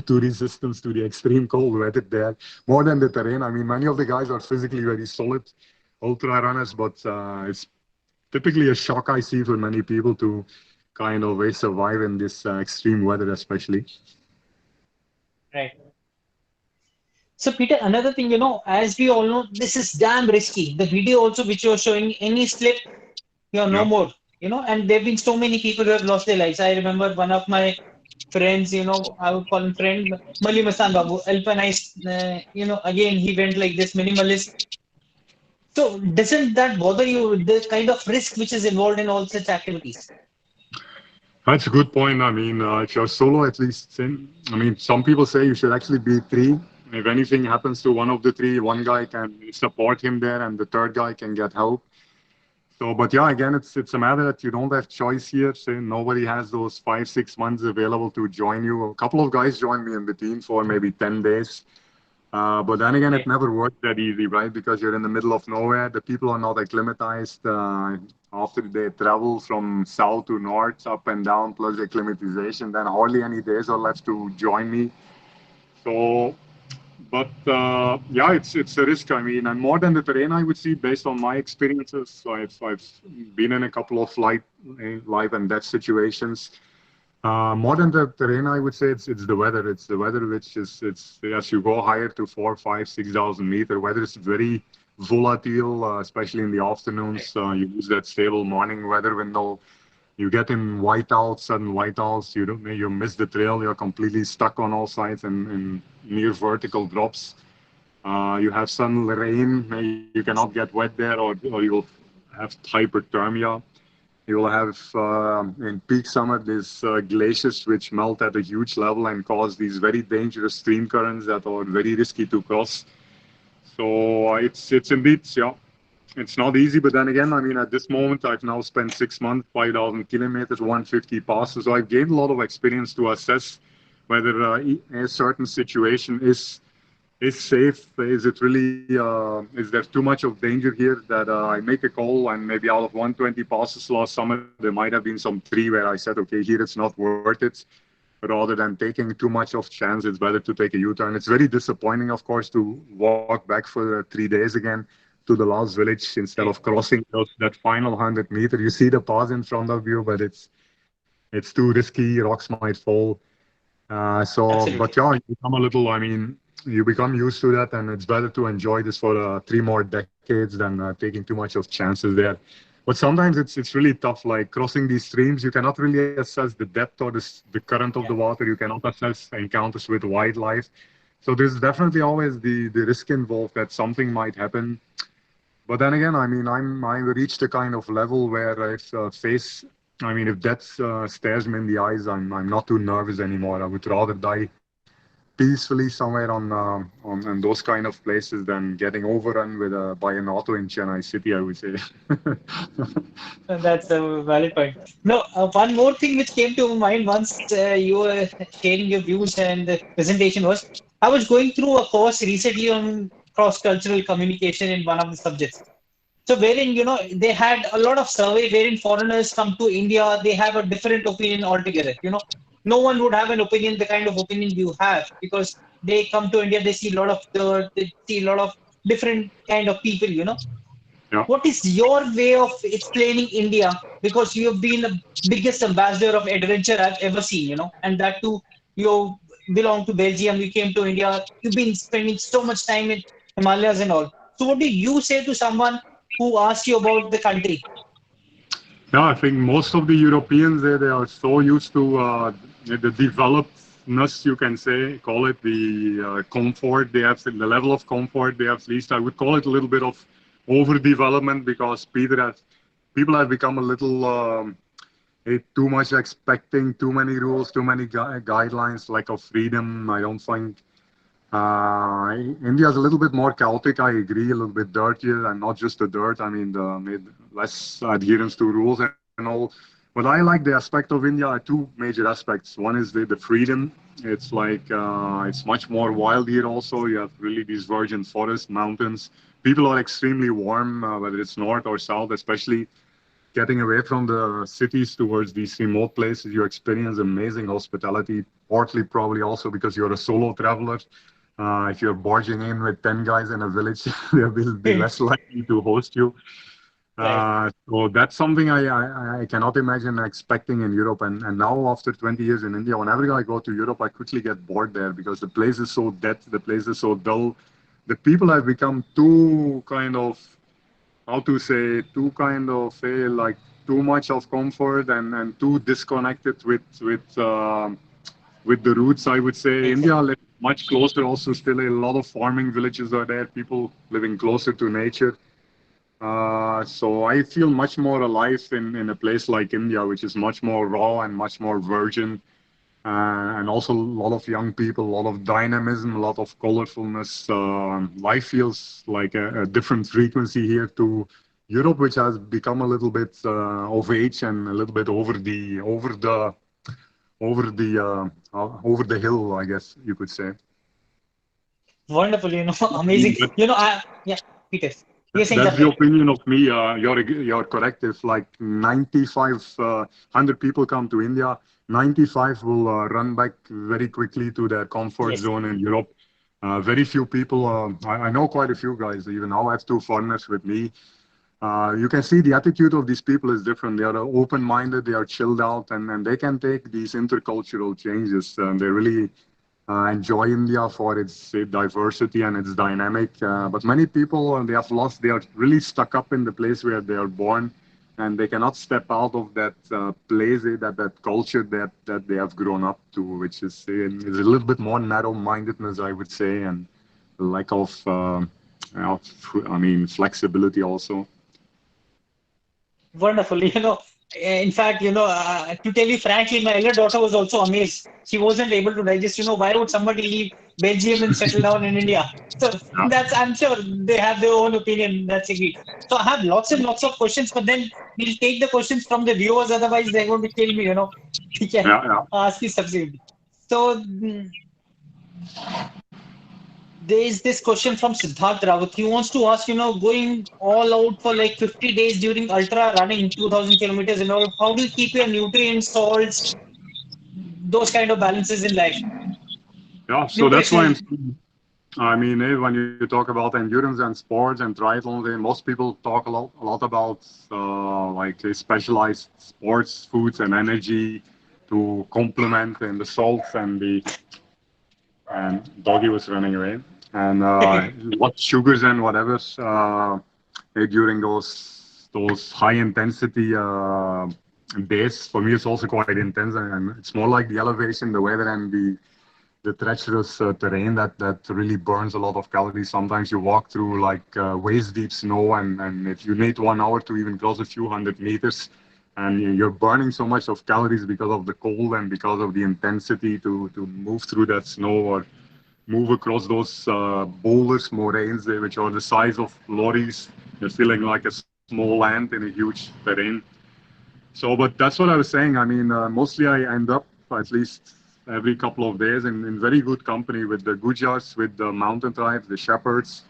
too resistant to the extreme cold weather there. More than the terrain. I mean, many of the guys are physically very solid ultra runners, but it's typically a shock I see for many people to kind of survive in this extreme weather, especially. Right. So, Peter, another thing, as we all know, this is damn risky. The video also which you're showing, any slip, you're no Yeah. more. And there have been so many people who have lost their lives. I remember one of my friends, I would call him friend, Mali Masan Babu, alpinist, again, he went like this minimalist. So, doesn't that bother you, the kind of risk which is involved in all such activities? That's a good point. I mean, if you're solo, at least, I mean, some people say you should actually be three. If anything happens to one of the three, one guy can support him there, and the third guy can get help. So, but yeah, again, it's a matter that you don't have choice here. So nobody has those 5 6 months available to join you. A couple of guys joined me in the team for maybe 10 days. But then again, it Right. never worked that easy, right? Because you're in the middle of nowhere. The people are not acclimatized. After they travel from south to north, up and down, plus acclimatization, then hardly any days are left to join me. So, but yeah, it's a risk. I mean, and more than the terrain, I would see based on my experiences. So I've been in a couple of life and death situations. More than the terrain, I would say it's the weather. It's the weather which is it's as you go higher to 4 5 6,000 meter. Weather is very volatile, especially in the afternoons. You lose that stable morning weather window. You get in whiteouts, sudden whiteouts. You miss the trail. You're completely stuck on all sides and near vertical drops. You have sudden rain. You cannot get wet there, or you'll have hyperthermia. You will have in peak summer these glaciers which melt at a huge level and cause these very dangerous stream currents that are very risky to cross. So it's indeed, yeah, it's not easy. But then again, I mean, at this moment, I've now spent 6 months, 5,000 kilometers, 150 passes. So I've gained a lot of experience to assess whether a certain situation is safe. Is it really? Is there too much of danger here that I make a call and maybe out of 120 passes last summer, there might have been some three where I said, okay, here it's not worth it. Rather than taking too much of chance, it's better to take a U-turn. It's very disappointing, of course, to walk back for 3 days again to the last village instead of Right. crossing that final 100 meter. You see the pass in front of you, but it's too risky. Rocks might fall. But Absolutely. yeah, you become a little, I mean, you become used to that, and it's better to enjoy this for 3 more decades than taking too much of chances there. But sometimes it's really tough, like crossing these streams. You cannot really assess the depth or the current of the Yeah. water. You cannot assess encounters with wildlife. So there's definitely always the risk involved that something might happen. But then again, I mean, I reached a kind of level where if I mean, if death stares me in the eyes, I'm not too nervous anymore. I would rather die peacefully somewhere on in those kind of places than getting overrun with by an auto in Chennai city, I would say. That's a valid point. No, one more thing which came to mind once you were sharing your views and the presentation was I was going through a course recently on cross-cultural communication in one of the subjects. So wherein, they had a lot of survey wherein foreigners come to India, they have a different opinion altogether. No one would have an opinion, the kind of opinion you have, because they come to India, they see a lot of dirt, they see a lot of different kind of people. Yeah. What is your way of explaining India? Because you've been the biggest ambassador of adventure I've ever seen, and that too, you belong to Belgium, you came to India, you've been spending so much time in Himalayas and all. So, what do you say to someone who asks you about the country? Yeah, I think most of the Europeans they are so used to the developedness, you can say, call it the comfort they have, the level of comfort they have. At least I would call it a little bit of overdevelopment because people have become a little too much expecting, too many rules, too many guidelines, lack of freedom. I don't think India is a little bit more chaotic. I agree, a little bit dirtier, and not just the dirt. I mean, less adherence to rules and all. But I like the aspect of India. Two major aspects. One is the freedom. It's like it's much more wild here. Also, you have really these virgin forests, mountains. People are extremely warm, whether it's north or south, especially getting away from the cities towards these remote places. You experience amazing hospitality, partly probably also because you're a solo traveler. If you're barging in with 10 guys in a village, they will be less likely to host you. Right. So that's something I cannot imagine expecting in Europe. And now, after 20 years in India, whenever I go to Europe, I quickly get bored there because the place is so dead, the place is so dull. The people have become too kind of, how to say, too kind of, like too much of comfort and too disconnected with the roots, I would say. India Exactly. lives much closer, also, still a lot of farming villages are there, people living closer to nature. So I feel much more alive in a place like India, which is much more raw and much more virgin, and also a lot of young people, a lot of dynamism, a lot of colorfulness. Life feels like a different frequency here to Europe, which has become a little bit of age and a little bit over the hill, I guess you could say. Wonderful, I amazing. mean, Yeah, Peter, you're saying that's the something. opinion of me. You're correct. If like 95, 100 people come to India, 95 will run back very quickly to their comfort Yes. zone in Europe. Very few people. I know quite a few guys. Even now, I have two foreigners with me. You can see the attitude of these people is different. They are open-minded. They are chilled out, and they can take these intercultural changes. And they really enjoy India for its diversity and its dynamic. But many people, they have lost, they are really stuck up in the place where they are born, and they cannot step out of that place, that culture that they have grown up to, which is a little bit more narrow-mindedness, I would say, and lack of, I mean, flexibility also. Wonderful. In fact, to tell you frankly, my elder daughter was also amazed. She wasn't able to digest, why would somebody leave Belgium and settle down in India? So Yeah, I'm sure they have their own opinion. That's agreed. So I have lots and lots of questions, but then we'll take the questions from the viewers. Otherwise, they're going to kill me. We can yeah, yeah. ask you subsequently. So there is this question from Siddharth Rawat. He wants to ask, going all out for like 50 days during ultra running, 2000 kilometers and all, how do you keep your nutrients, salts, those kind of balances in life? Yeah, so that's why Nutritional. I mean, when you talk about endurance and sports and triathlons, most people talk a lot about like specialized sports foods and energy to complement and the salts and doggy was running away and what sugars and whatever during those high intensity days. For me, it's also quite intense, and it's more like the elevation, the weather, and the treacherous terrain that really burns a lot of calories. Sometimes you walk through like waist deep snow, and if you need 1 hour to even cross a few hundred meters, and you're burning so much of calories because of the cold and because of the intensity to move through that snow or move across those boulders, moraines, which are the size of lorries. You're feeling like a small land in a huge terrain. So, but that's what I was saying. I mean, mostly I end up at least every couple of days in very good company with the Gujars, with the mountain tribes, the shepherds.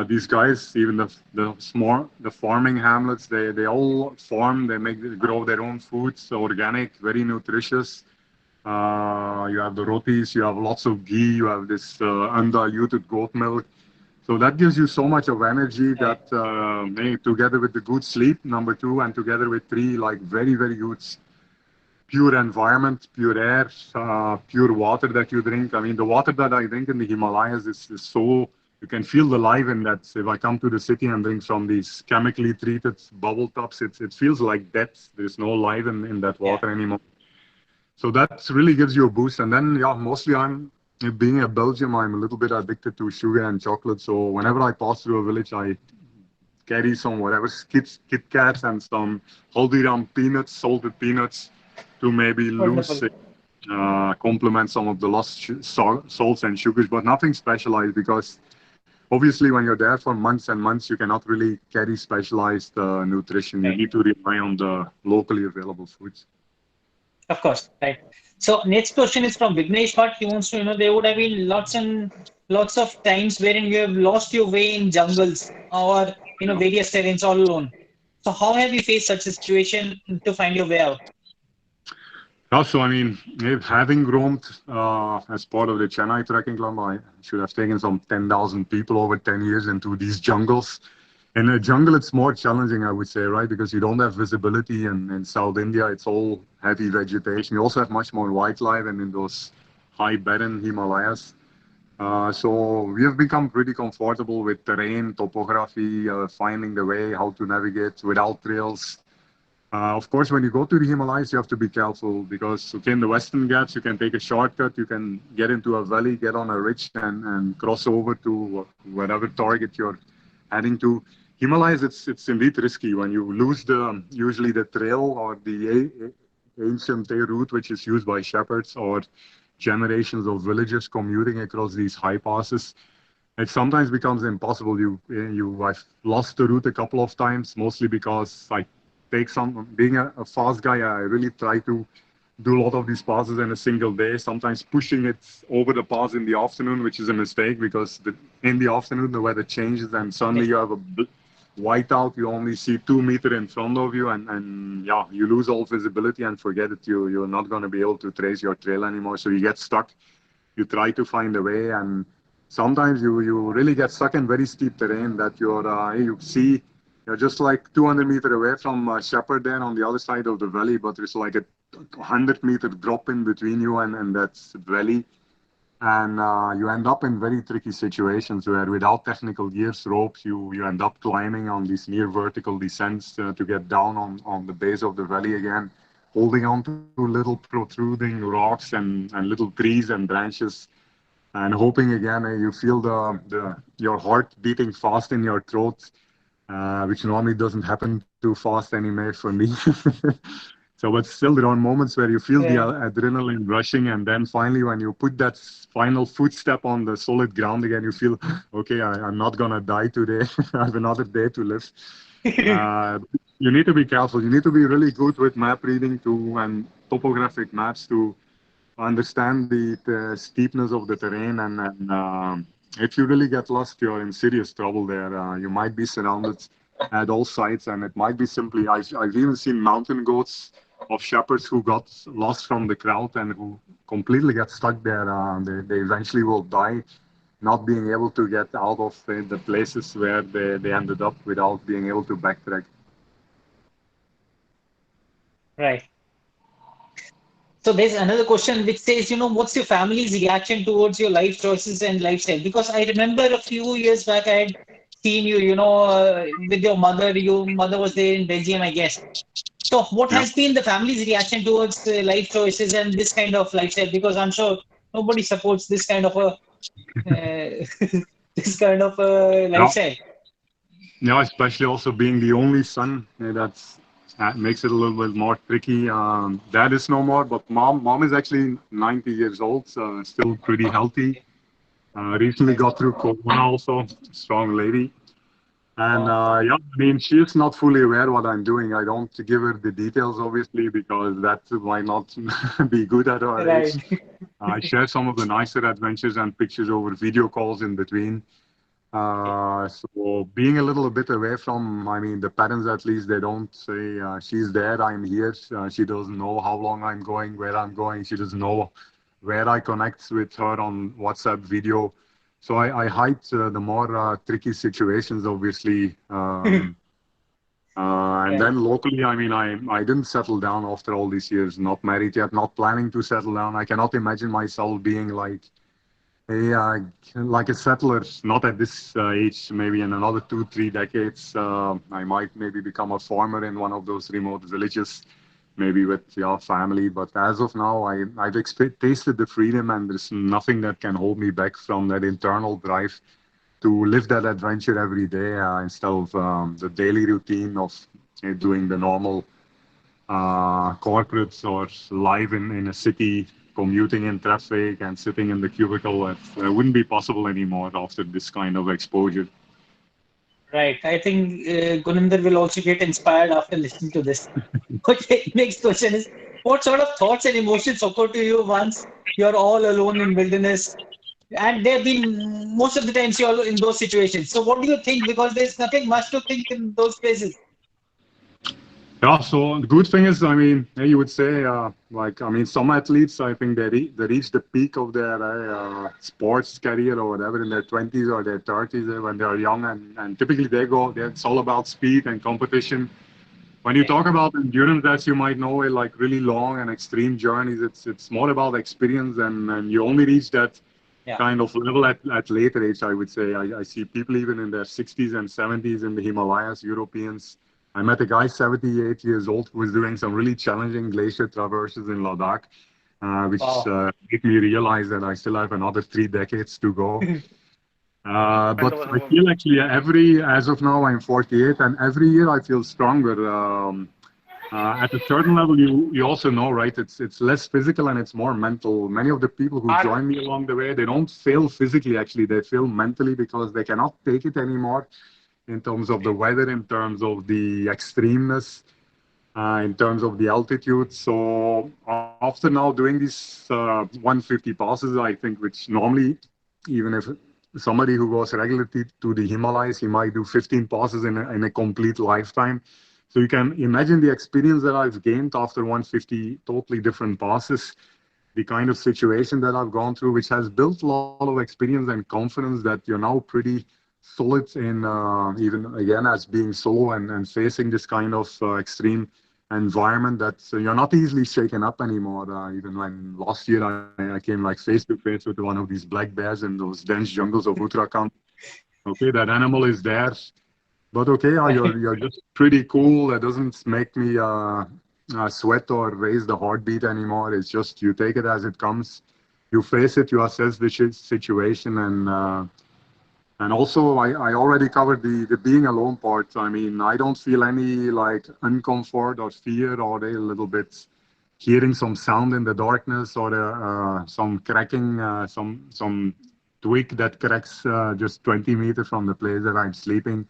These guys, even the farming hamlets, they all farm. They grow their own foods, organic, very nutritious. You have the rotis, you have lots of ghee, you have this undiluted goat milk. So that gives you so much of energy that, Right. together with the good sleep, number two, and together with three, like very, very good pure environment, pure air, pure water that you drink. I mean, the water that I drink in the Himalayas is so, you can feel the life in that. If I come to the city and drink from these chemically treated bubble tops, it feels like death. There's no life in that water Yeah. anymore. So that really gives you a boost. And then, yeah, mostly being a Belgium, I'm a little bit addicted to sugar and chocolate. So whenever I pass through a village, I carry some whatever Kit Kats and some Haldiram peanuts, salted peanuts, to maybe lose, Wonderful. complement some of the lost salts and sugars, but nothing specialized because obviously when you're there for months and months, you cannot really carry specialized nutrition. You Right. need to rely on the locally available foods. Of course. Right. So next question is from Vignesh Bhatt. He wants to, there would have been lots and lots of times wherein you have lost your way in jungles or, various terrains all alone. So how have you faced such a situation to find your way out? Also, I mean, having roamed as part of the Chennai Trekking Club, I should have taken some 10,000 people over 10 years into these jungles. In a jungle, it's more challenging, I would say, right? Because you don't have visibility in South India. It's all heavy vegetation. You also have much more wildlife and in those high barren Himalayas. So we have become pretty comfortable with terrain, topography, finding the way, how to navigate without trails. Of course, when you go to the Himalayas, you have to be careful because, okay, in the Western Ghats, you can take a shortcut, you can get into a valley, get on a ridge, and cross over to whatever target you're heading to. Himalayas, it's indeed risky when you lose the usually the trail or the ancient route which is used by shepherds or generations of villagers commuting across these high passes. It sometimes becomes impossible. I've lost the route a couple of times, mostly because I take some. Being a fast guy, I really try to do a lot of these passes in a single day. Sometimes pushing it over the pass in the afternoon, which is a mistake because in the afternoon the weather changes and suddenly Right. you have a whiteout. You only see 2 meters in front of you, and yeah, you lose all visibility and forget it. You're not going to be able to trace your trail anymore. So you get stuck. You try to find a way, and sometimes you really get stuck in very steep terrain that you see you're just like 200 meters away from Shepherd there on the other side of the valley, but there's like a 100-meter drop in between you and that valley. And you end up in very tricky situations where without technical gears, ropes, you end up climbing on these near vertical descents to get down on the base of the valley again, holding on to little protruding rocks and little trees and branches and hoping again you feel your heart beating fast in your throat, which normally doesn't happen too fast anymore for me. So, but still, there are moments where you feel the Yeah. adrenaline rushing, and then finally, when you put that final footstep on the solid ground again, you feel, okay, I'm not gonna die today. I have another day to live. Uh, you need to be careful. You need to be really good with map reading to and topographic maps to understand the steepness of the terrain. And if you really get lost, you're in serious trouble there. You might be surrounded at all sides, and it might be simply. I've even seen mountain goats of shepherds who got lost from the crowd and who completely get stuck there. They eventually will die, not being able to get out of the places where they ended up without being able to backtrack. Right. So there's another question which says, what's your family's reaction towards your life choices and lifestyle? Because I remember a few years back I had seen you, with your mother. Your mother was there in Belgium, I guess. So what Yeah. has been the family's reaction towards life choices and this kind of lifestyle? Because I'm sure Nobody supports this kind of a this kind of a Yeah, lifestyle. yeah, especially also being the only son, that makes it a little bit more tricky. Dad is no more, but mom is actually 90 years old, still pretty healthy. Recently Nice. got through Corona also, strong lady. And Wow. yeah, I mean, she is not fully aware what I'm doing. I don't give her the details, obviously, because that might not be good at her age. Right. I share some of the nicer adventures and pictures over video calls in between. Okay. So being a little bit away from, I mean, the parents at least, they don't say, she's there, I'm here. She doesn't know how long I'm going, where I'm going. She doesn't know where I connect with her on WhatsApp video. So I hide the more tricky situations, obviously. And Right. then locally, I mean, I didn't settle down after all these years, not married yet, not planning to settle down. I cannot imagine myself being like a settler, not at this age, maybe in another 2, 3 decades. I might maybe become a farmer in one of those remote villages, maybe with your family. But as of now, tasted the freedom, and there's nothing that can hold me back from that internal drive to live that adventure every day instead of the daily routine of doing the normal corporates or live in a city, commuting in traffic and sitting in the cubicle. It wouldn't be possible anymore after this kind of exposure. Right. I think Guninder will also get inspired after listening to this. Okay. Next question is, what sort of thoughts and emotions occur to you once you're all alone in wilderness? And there have been most of the times you're in those situations. So what do you think? Because there's nothing much to think in those places. Yeah, so the good thing is, I mean, you would say, I mean, some athletes, I think they reach the peak of their sports career or whatever in their 20s or their 30s when they are young, and typically it's all about speed and competition. When you Okay. talk about endurance, as you might know, like really long and extreme journeys, it's more about experience, and you only reach that Yeah. kind of level at later age, I would say. I see people even in their 60s and 70s in the Himalayas, Europeans. I met a guy 78 years old who was doing some really challenging glacier traverses in Ladakh, which Wow. made me realize that I still have another 3 decades to go. But I feel actually as of now, I'm 48, and every year I feel stronger. At a certain level, you also know, right? It's less physical and it's more mental. Many of the people who join me along the way, they don't fail physically. Actually, they fail mentally because they cannot take it anymore. In terms of the weather, in terms of the extremeness, in terms of the altitude. So after now doing these 150 passes, I think, which normally, even if somebody who goes regularly to the Himalayas, he might do 15 passes in a complete lifetime. So you can imagine the experience that I've gained after 150 totally different passes, the kind of situation that I've gone through, which has built a lot of experience and confidence that you're now pretty solid in, even again as being solo and facing this kind of extreme environment that you're not easily shaken up anymore. Even when last year I came like face to face with one of these black bears in those dense jungles of Uttarakhand. Okay, that animal is there, but okay, Right. you're just pretty cool. It doesn't make me sweat or raise the heartbeat anymore. It's just you take it as it comes. You face it. You assess the situation, and also I already covered the being alone part. I mean, I don't feel any like uncomfort or fear or a little bit hearing some sound in the darkness or some cracking, some twig that cracks just 20 meters from the place that I'm sleeping.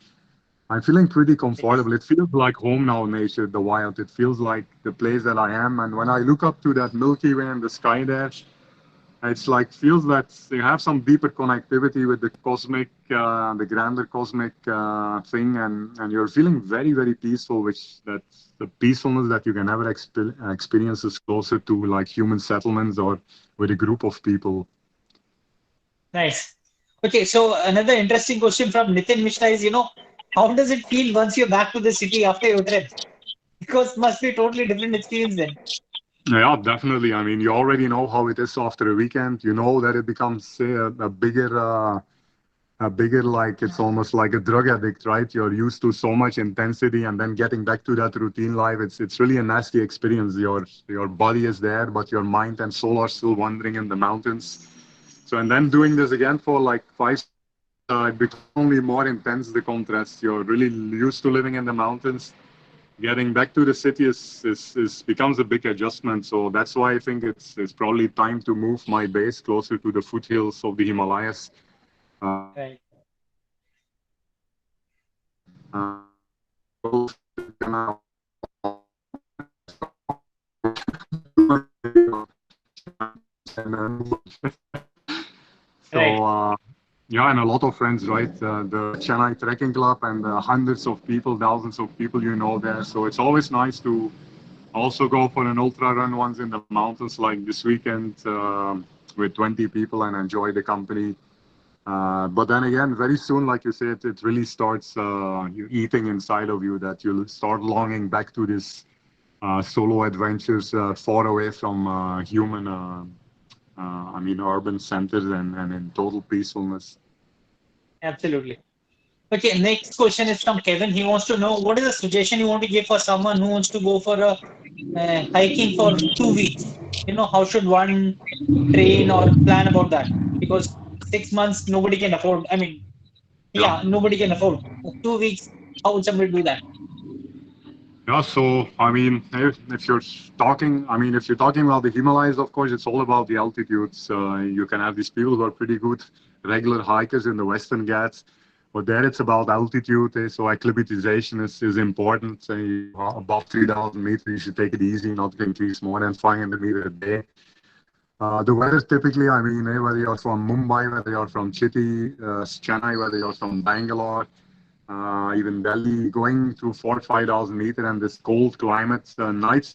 I'm feeling pretty Nice. comfortable. It feels like home now, nature, the wild. It feels like the place that I am. And when I look up to that Milky Way in the sky there, it's like feels that you have some deeper connectivity with the cosmic, the grander cosmic thing, and you're feeling very, very peaceful. Which that's the peacefulness that you can never experience is closer to like human settlements or with a group of people. Nice. Okay, so another interesting question from Nitin Mishra is, how does it feel once you're back to the city after your trip? Because must be a totally different experience then. Yeah, definitely. I mean, you already know how it is after a weekend. You know that it becomes a bigger bigger, like it's almost like a drug addict, right? You're used to so much intensity, and then getting back to that routine life, it's really a nasty experience. Your body is there, but your mind and soul are still wandering in the mountains. So, and then doing this again for like 5, 6 months, it becomes only more intense, the contrast. You're really used to living in the mountains. Getting back to the city is becomes a big adjustment. So that's why I think it's probably time to move my base closer to the foothills of the Himalayas. Right. Both Right. so yeah, and a lot of friends, right? The Chennai Trekking Club and hundreds of people, thousands of people you know there. So it's always nice to also go for an ultra run once in the mountains, like this weekend with 20 people and enjoy the company. But then again, very soon, like you said, it really starts eating inside of you that you'll start longing back to this solo adventures far away from urban centers and in total peacefulness. Absolutely. Okay, next question is from Kevin. He wants to know what is the suggestion you want to give for someone who wants to go for a hiking for 2 weeks? How should one train or plan about that? Because 6 months nobody can afford. I mean, Yeah. yeah, nobody can afford 2 weeks. How would somebody do that? Yeah, so I mean, if you're if you're talking about the Himalayas, of course, it's all about the altitudes. You can have these people who are pretty good regular hikers in the Western Ghats, but there it's about altitude. So acclimatization is important. Above 3,000 meters, you should take it easy, not to increase more than 500 meters a day. The weather typically, whether you're from Mumbai, whether you're from Chennai, whether you're from Bangalore, even Delhi, going to 4,000 to 5,000 meters and this cold climate,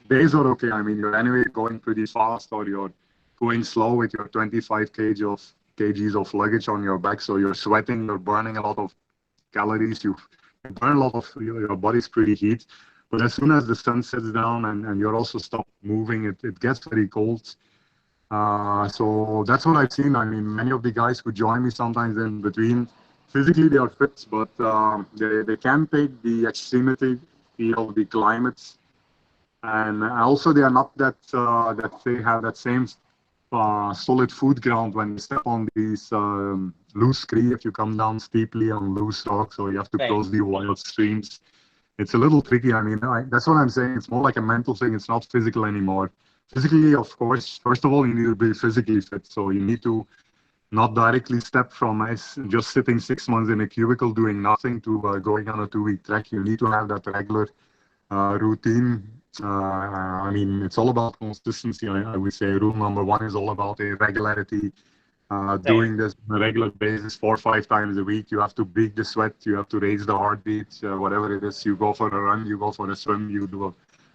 days are okay. I mean, you're anyway going pretty fast or you're going slow with your 25 kgs of luggage on your back. So you're sweating, you're burning a lot of calories, you burn a lot of, your body's pretty heat. But as soon as the sun sets down and you're also stop moving, it gets very cold. So that's what I've seen. I mean, many of the guys who join me sometimes in between, physically they are fit, but they can take the extremity of the climates, and also they are not that they have that same solid foot ground when they step on these loose scree. If you come down steeply on loose rocks, or you have to Right. cross the wild streams, it's a little tricky. I mean, that's what I'm saying. It's more like a mental thing. It's not physical anymore. Physically, of course, first of all, you need to be physically fit. So you need to not directly step from just sitting 6 months in a cubicle doing nothing to going on a 2 week trek. You need to have that regular routine. It's all about consistency. I would say rule number one is all about a regularity. Right. Doing this on a regular basis 4 or 5 times a week. You have to beat the sweat. You have to raise the heartbeat. Whatever it is, you go for a run, you go for a swim, you do a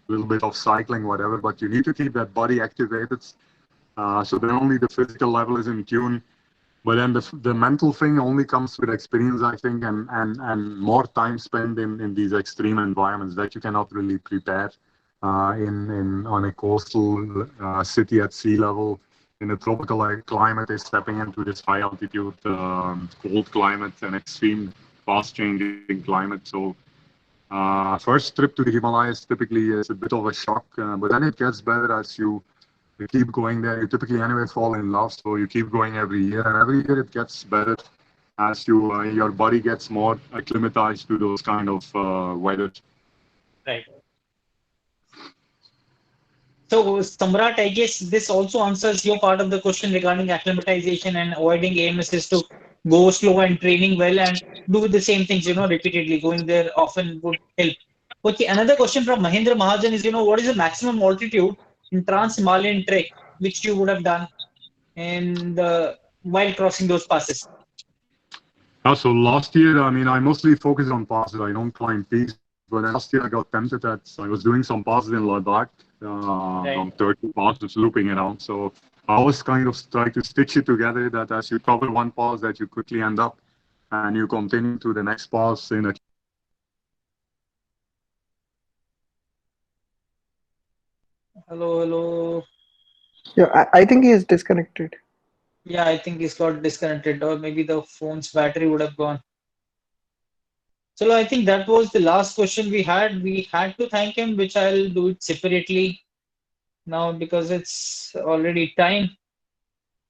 little bit of cycling, whatever. But you need to keep that body activated. So then only the physical level is in tune. But then the mental thing only comes with experience, I think, and more time spent in these extreme environments that you cannot really prepare in on a coastal city at sea level. In a tropical climate, is stepping into this high altitude, cold climate, and extreme, fast changing climate. So first trip to the Himalayas typically is a bit of a shock, but then it gets better as you keep going there. You typically anyway fall in love, so you keep going every year, and every year it gets better as your body gets more acclimatized to those kind of weather. Right. So, Samrat, I guess this also answers your part of the question regarding acclimatization and avoiding AMSs to go slow and training well and do the same things, repeatedly. Going there often would help. Okay, another question from Mahendra Mahajan is, what is the maximum altitude in Trans-Himalayan trek which you would have done and while crossing those passes? So last year, I mostly focus on passes. I don't climb peaks, but then last year I got tempted at. I was doing some passes in Ladakh, Right. on 30 passes, looping around. So I always kind of try to stitch it together that as you cover one pass, that you quickly end up and you continue to the next pass in a. Hello, hello. Yeah, I think he is disconnected. Yeah, I think he's got disconnected, or maybe the phone's battery would have gone. So I think that was the last question we had. We had to thank him, which I'll do it separately now because it's already time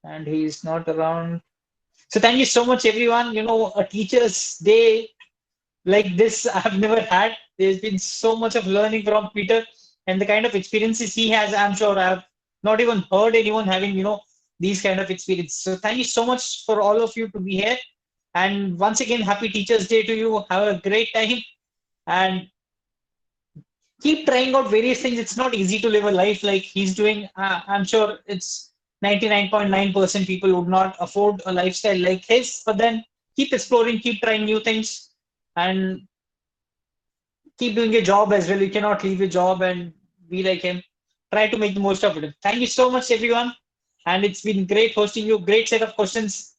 and he's not around. So thank you so much, everyone. A teacher's day like this I've never had. There's been so much of learning from Peter and the kind of experiences he has. I'm sure I've not even heard anyone having, these kind of experience. So thank you so much for all of you to be here. And once again, happy Teachers' Day to you. Have a great time and keep trying out various things. It's not easy to live a life like he's doing. I'm sure it's 99.9% people would not afford a lifestyle like his, but then keep exploring, keep trying new things, and keep doing your job as well. You cannot leave your job and be like him. Try to make the most of it. Thank you so much, everyone. And it's been great hosting you. Great set of questions.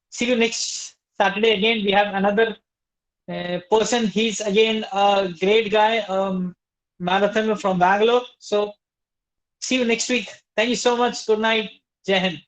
See you next Saturday again. We have another person. He's again a great guy, marathoner from Bangalore. So see you next week. Thank you so much. Good night. Jai Hind.